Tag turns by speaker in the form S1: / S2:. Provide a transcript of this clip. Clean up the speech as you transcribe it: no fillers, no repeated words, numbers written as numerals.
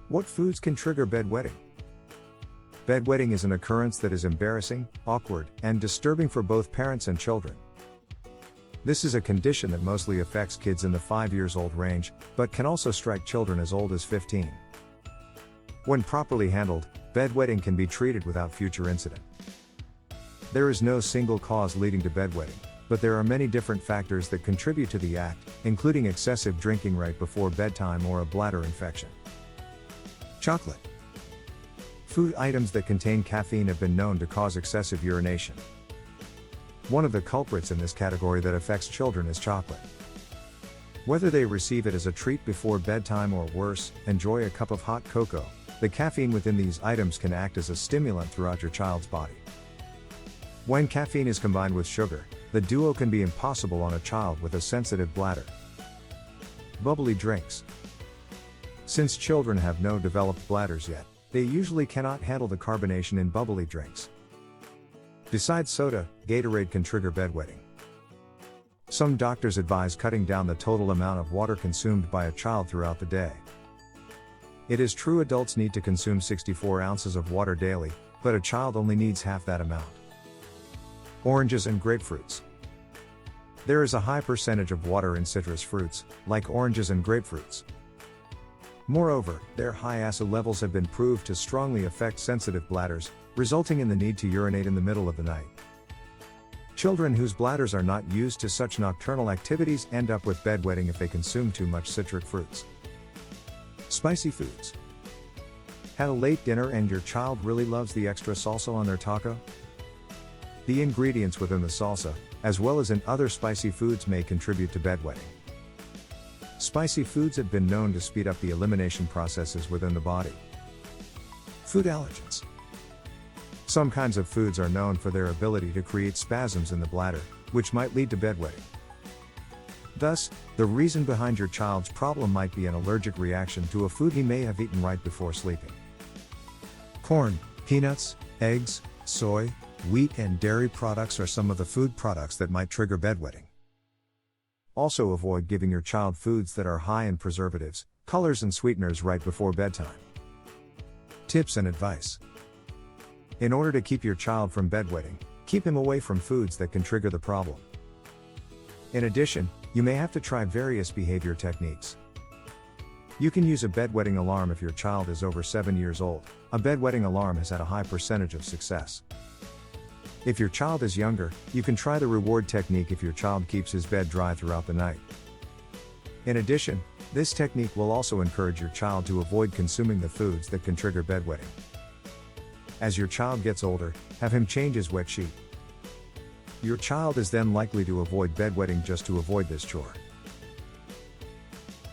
S1: What foods can trigger bedwetting? Bedwetting is an occurrence that is embarrassing, awkward, and disturbing for both parents and children. This is a condition that mostly affects kids in the 5 years old range, but can also strike children as old as 15. When properly handled, bedwetting can be treated without future incident. There is no single cause leading to bedwetting, but there are many different factors that contribute to the act, including excessive drinking right before bedtime or a bladder infection. Chocolate. Food items that contain caffeine have been known to cause excessive urination. One of the culprits in this category that affects children is chocolate. Whether they receive it as a treat before bedtime or worse, enjoy a cup of hot cocoa, the caffeine within these items can act as a stimulant throughout your child's body. When caffeine is combined with sugar, the duo can be impossible on a child with a sensitive bladder. Bubbly drinks. Since children have no developed bladders yet, they usually cannot handle the carbonation in bubbly drinks. Besides soda, Gatorade can trigger bedwetting. Some doctors advise cutting down the total amount of water consumed by a child throughout the day. It is true adults need to consume 64 ounces of water daily, but a child only needs half that amount. Oranges and grapefruits. There is a high percentage of water in citrus fruits, like oranges and grapefruits. Moreover, their high acid levels have been proved to strongly affect sensitive bladders, resulting in the need to urinate in the middle of the night. Children whose bladders are not used to such nocturnal activities end up with bedwetting if they consume too much citric fruits. Spicy foods. Had a late dinner and your child really loves the extra salsa on their taco? The ingredients within the salsa, as well as in other spicy foods, may contribute to bedwetting. Spicy foods have been known to speed up the elimination processes within the body. Food allergens. Some kinds of foods are known for their ability to create spasms in the bladder, which might lead to bedwetting. Thus, the reason behind your child's problem might be an allergic reaction to a food he may have eaten right before sleeping. Corn, peanuts, eggs, soy, wheat and dairy products are some of the food products that might trigger bedwetting. Also avoid giving your child foods that are high in preservatives, colors and sweeteners right before bedtime. Tips and advice. In order to keep your child from bedwetting, keep him away from foods that can trigger the problem. In addition, you may have to try various behavior techniques. You can use a bedwetting alarm if your child is over 7 years old. A bedwetting alarm has had a high percentage of success. If your child is younger, you can try the reward technique if your child keeps his bed dry throughout the night. In addition, this technique will also encourage your child to avoid consuming the foods that can trigger bedwetting. As your child gets older, have him change his wet sheet. Your child is then likely to avoid bedwetting just to avoid this chore.